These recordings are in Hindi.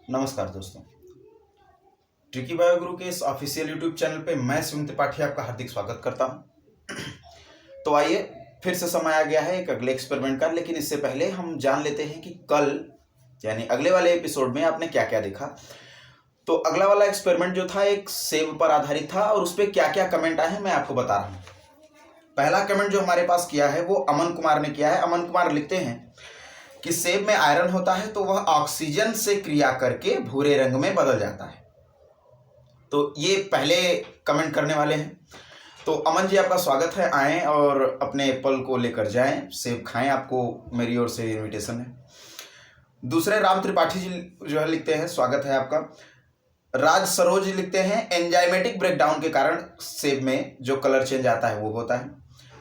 नमस्कार दोस्तों, ट्रिकी बायो गुरु के इस ऑफिशियल यूट्यूब चैनल पे मैं शिवम त्रिपाठी आपका हार्दिक स्वागत करता हूं। तो आइए, फिर से समय आ गया है एक अगले एक्सपेरिमेंट का। लेकिन इससे पहले हम जान लेते हैं कि कल यानी अगले वाले एपिसोड में आपने क्या क्या देखा। तो अगला वाला एक्सपेरिमेंट जो था एक सेब पर आधारित था और उस पर क्या क्या कमेंट आए हैं मैं आपको बता रहा हूँ। पहला कमेंट जो हमारे पास किया है वो अमन कुमार ने किया है। अमन कुमार लिखते हैं कि सेब में आयरन होता है तो वह ऑक्सीजन से क्रिया करके भूरे रंग में बदल जाता है। तो ये पहले कमेंट करने वाले हैं। तो अमन जी, आपका स्वागत है। आएँ और अपने एप्पल को लेकर जाएं, सेब खाएं, आपको मेरी ओर से इनविटेशन है। दूसरे राम त्रिपाठी जी जो है लिखते हैं, स्वागत है आपका। राज सरोज जी लिखते हैं एंजाइमेटिक ब्रेकडाउन के कारण सेब में जो कलर चेंज आता है वो होता है।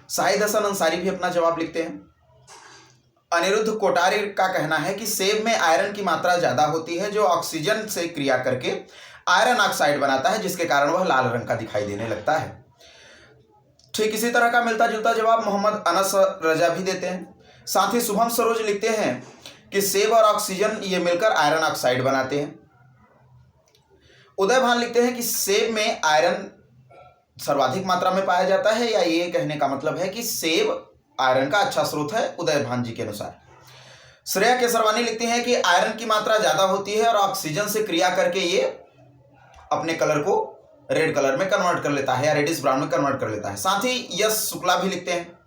शाहिद हसन अंसारी भी अपना जवाब लिखते हैं। अनिरुद्ध कोटारी का कहना है कि सेब में आयरन की मात्रा ज़्यादा होती है जो ऑक्सीजन से क्रिया करके आयरन ऑक्साइड बनाता है, जिसके कारण वह लाल रंग का दिखाई देने लगता है। ठीक इसी तरह का मिलता जुलता जवाब मोहम्मद अनस रजा भी देते हैं। साथ ही शुभम सरोज लिखते हैं कि सेब और ऑक्सीजन ये मिलकर आयरन ऑक्साइड बनाते हैं। उदय भान लिखते हैं कि सेब में आयरन सर्वाधिक मात्रा में पाया जाता है, या ये कहने का मतलब है कि सेब आयरन का अच्छा स्रोत है उदय भान जी के अनुसार। श्रेया केसरवानी लिखती हैं कि आयरन की मात्रा ज़्यादा होती है और ऑक्सीजन से क्रिया करके ये अपने कलर को रेड कलर में कन्वर्ट कर लेता है या रेडिश ब्राउन में कन्वर्ट कर लेता है। साथ ही यश शुक्ला भी लिखते हैं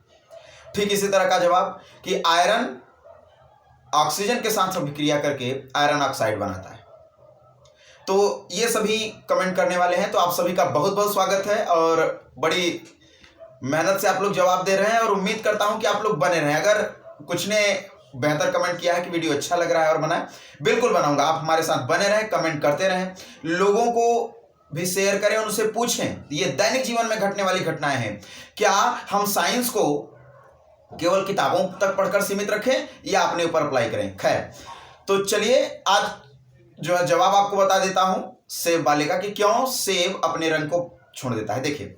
ठीक इसी तरह का जवाब कि आयरन ऑक्सीजन के साथ अभिक्रिया करके आयरन ऑक्साइड बनाता है। तो ये सभी कमेंट करने वाले हैं, तो आप सभी का बहुत बहुत स्वागत है और बड़ी मेहनत से आप लोग जवाब दे रहे हैं और उम्मीद करता हूं कि आप लोग बने रहें। अगर कुछ ने बेहतर कमेंट किया है कि वीडियो अच्छा लग रहा है और बनाए, बिल्कुल बनाऊंगा। आप हमारे साथ बने रहें, कमेंट करते रहें, लोगों को भी शेयर करें, उनसे पूछें ये दैनिक जीवन में घटने वाली घटनाएं हैं। क्या हम साइंस को केवल किताबों तक पढ़कर सीमित रखें या अपने ऊपर अप्लाई करें? खैर, तो चलिए आज जो है जवाब आपको बता देता हूं सेब वाले का कि क्यों सेब अपने रंग को छोड़ देता है। देखिए,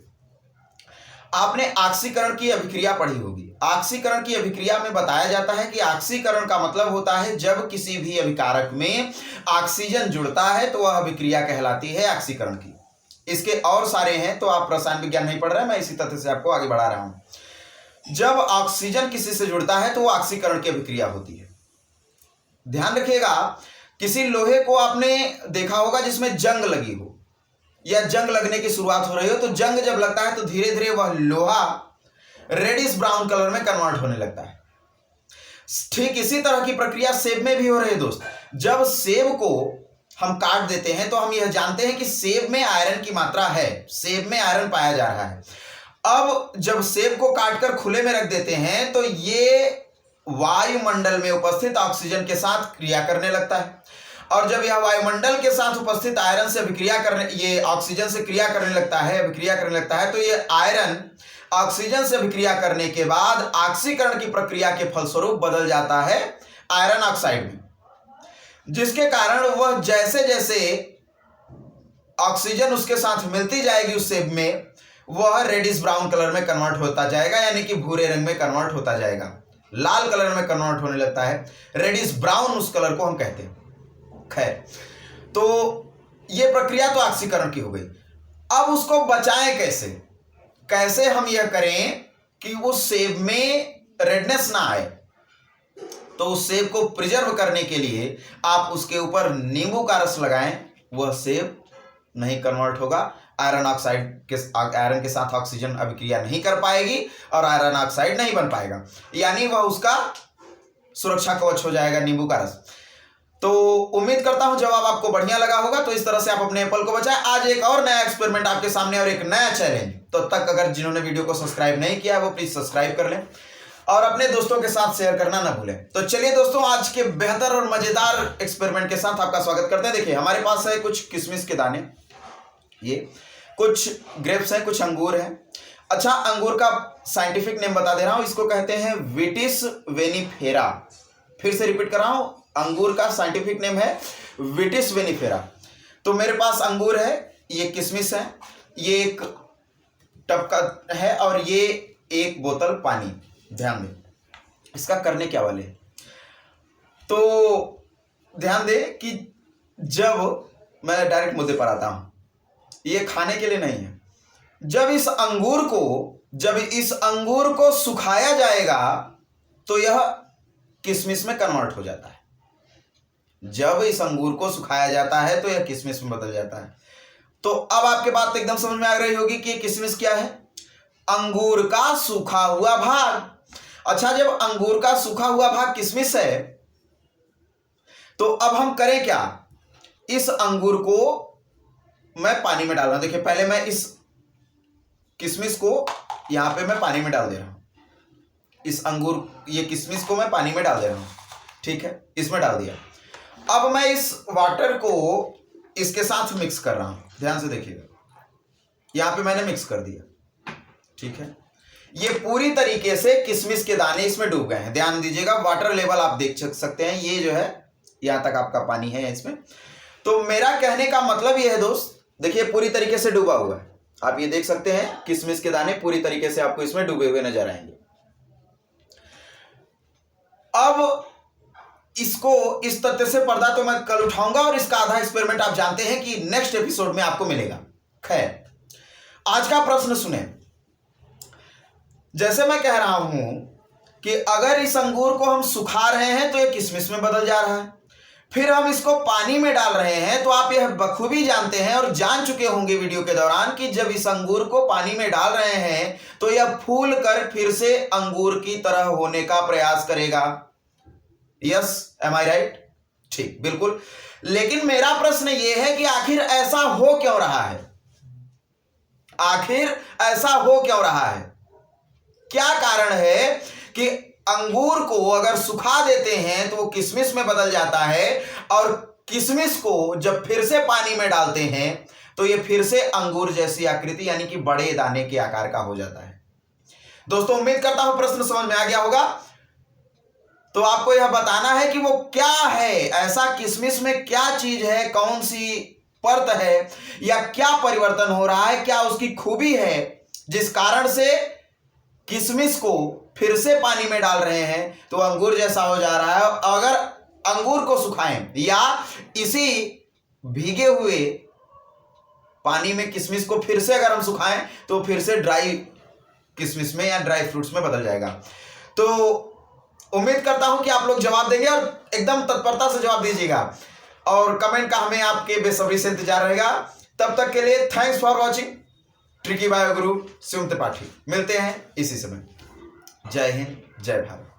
आपने ऑक्सीकरण की अभिक्रिया पढ़ी होगी। ऑक्सीकरण की अभिक्रिया में बताया जाता है कि ऑक्सीकरण का मतलब होता है जब किसी भी अभिकारक में ऑक्सीजन जुड़ता है तो वह अभिक्रिया कहलाती है ऑक्सीकरण की। इसके और सारे हैं, तो आप रसायन विज्ञान नहीं पढ़ रहे हैं, मैं इसी तथ्य से आपको आगे बढ़ा रहा हूं। जब ऑक्सीजन किसी से जुड़ता है तो वह ऑक्सीकरण की अभिक्रिया होती है। ध्यान रखिएगा, किसी लोहे को आपने देखा होगा जिसमें जंग लगी हो या जंग लगने की शुरुआत हो रही हो, तो जंग जब लगता है तो धीरे धीरे वह लोहा रेडिश ब्राउन कलर में कन्वर्ट होने लगता है। ठीक इसी तरह की प्रक्रिया सेब में भी हो रही है दोस्त। जब सेब को हम काट देते हैं तो हम यह जानते हैं कि सेब में आयरन की मात्रा है, सेब में आयरन पाया जा रहा है। अब जब सेब को काटकर खुले में रख देते हैं तो ये वायुमंडल में उपस्थित ऑक्सीजन के साथ क्रिया करने लगता है, और जब यह वायुमंडल के साथ उपस्थित आयरन से अभिक्रिया करने, ये ऑक्सीजन से क्रिया करने लगता है, अभिक्रिया करने लगता है, तो ये आयरन ऑक्सीजन से अभिक्रिया करने के बाद ऑक्सीकरण की प्रक्रिया के फलस्वरूप बदल जाता है आयरन ऑक्साइड में, जिसके कारण वह जैसे जैसे ऑक्सीजन उसके साथ मिलती जाएगी उस सेब में, वह रेडिश ब्राउन कलर में कन्वर्ट होता जाएगा, यानी कि भूरे रंग में कन्वर्ट होता जाएगा, लाल कलर में कन्वर्ट होने लगता है। रेडिश ब्राउन उस कलर को हम कहते हैं। खैर, तो ये प्रक्रिया तो ऑक्सीकरण की हो गई। अब उसको बचाएं कैसे? कैसे हम यह करें कि वो सेब में रेडनेस ना आए? तो उस सेब को प्रिजर्व करने के लिए आप उसके ऊपर नींबू का रस लगाएं, वह सेब नहीं कन्वर्ट होगा, आयरन के साथ ऑक्सीजन अभिक्रिया नहीं कर पाएगी और आयरन ऑक्साइड नहीं बन पाएगा, यानी वह उसका सुरक्षा कवच हो जाएगा नींबू का रस। तो उम्मीद करता हूं जवाब आपको बढ़िया लगा होगा। तो इस तरह से आप अपने एप्पल को बचाएं। आज एक और नया एक्सपेरिमेंट आपके सामने और एक नया चैलेंज। तो तक अगर जिन्होंने वीडियो को सब्सक्राइब नहीं किया वो प्लीज सब्सक्राइब कर लें और अपने दोस्तों के साथ शेयर करना ना भूलें। तो चलिए दोस्तों, आज के बेहतर और मजेदार एक्सपेरिमेंट के साथ आपका स्वागत करते हैं। देखिए, हमारे पास है कुछ किशमिश के दाने, ये कुछ ग्रेप्स हैं, कुछ अंगूर हैं। अच्छा, अंगूर का साइंटिफिक नेम बता दे रहा हूं, इसको कहते हैं विटिस वेनिफेरा। फिर से रिपीट कर रहा हूं, अंगूर का साइंटिफिक नेम है विटिस वेनिफेरा। तो मेरे पास अंगूर है, ये किशमिश है, ये एक टब का है और ये एक बोतल पानी। ध्यान दें, इसका करने क्या वाले। तो ध्यान दें कि जब मैं डायरेक्ट मुद्दे पर आता हूं, ये खाने के लिए नहीं है। जब इस अंगूर को सुखाया जाएगा तो यह किशमिश में कन्वर्ट हो जाता है। जब इस अंगूर को सुखाया जाता है तो यह किशमिश में बदल जाता है। तो अब आपके बात तो एकदम समझ में आ रही होगी कि किशमिश क्या है? अंगूर का सूखा हुआ भाग। अच्छा, जब अंगूर का सूखा हुआ भाग किशमिश है तो अब हम करें क्या? इस अंगूर को मैं पानी में डाल रहा हूं। देखिए, पहले मैं इस किशमिश को यहां पे मैं पानी में डाल दे रहा हूं। ये किशमिश को मैं पानी में डाल दे रहा हूं, ठीक है, इसमें डाल दिया। अब मैं इस वाटर को इसके साथ मिक्स कर रहा हूं। ध्यान से देखिएगा, यहां पे मैंने मिक्स कर दिया, ठीक है। ये पूरी तरीके से किशमिश के दाने इसमें डूब गए हैं। ध्यान दीजिएगा, वाटर लेवल आप देख सकते हैं, ये जो है यहां तक आपका पानी है इसमें। तो मेरा कहने का मतलब ये है दोस्त, देखिए पूरी तरीके से डूबा हुआ है। आप ये देख सकते हैं किशमिश के दाने पूरी तरीके से आपको इसमें डूबे हुए नजर आएंगे। अब इसको इस तथ्य से पर्दा तो मैं कल उठाऊंगा और इसका आधा एक्सपेरिमेंट आप जानते हैं कि नेक्स्ट एपिसोड में आपको मिलेगा। खैर, आज का प्रश्न सुने। जैसे मैं कह रहा हूं कि अगर इस अंगूर को हम सुखा रहे हैं तो यह किशमिश में बदल जा रहा है, फिर हम इसको पानी में डाल रहे हैं, तो आप यह बखूबी जानते हैं और जान चुके होंगे वीडियो के दौरान कि जब इस अंगूर को पानी में डाल रहे हैं तो यह फूल कर फिर से अंगूर की तरह होने का प्रयास करेगा। यस, एम आई राइट? ठीक, बिल्कुल। लेकिन मेरा प्रश्न यह है कि आखिर ऐसा हो क्यों रहा है? आखिर ऐसा हो क्यों रहा है? क्या कारण है कि अंगूर को अगर सुखा देते हैं तो वो किशमिश में बदल जाता है, और किशमिश को जब फिर से पानी में डालते हैं तो ये फिर से अंगूर जैसी आकृति यानी कि बड़े दाने के आकार का हो जाता है? दोस्तों, उम्मीद करता हूं प्रश्न समझ में आ गया होगा। तो आपको यह बताना है कि वो क्या है, ऐसा किशमिश में क्या चीज है, कौन सी परत है, या क्या परिवर्तन हो रहा है, क्या उसकी खूबी है जिस कारण से किशमिश को फिर से पानी में डाल रहे हैं तो अंगूर जैसा हो जा रहा है। अगर अंगूर को सुखाएं या इसी भीगे हुए पानी में किशमिश को फिर से अगर हम सुखाएं तो फिर से ड्राई किशमिश में या ड्राई फ्रूट्स में बदल जाएगा। तो उम्मीद करता हूं कि आप लोग जवाब देंगे और एकदम तत्परता से जवाब दीजिएगा, और कमेंट का हमें आपके बेसब्री से इंतजार रहेगा। तब तक के लिए thanks for watching tricky bio गुरु शिवम त्रिपाठी। मिलते हैं इसी समय। जय हिंद, जय भारत।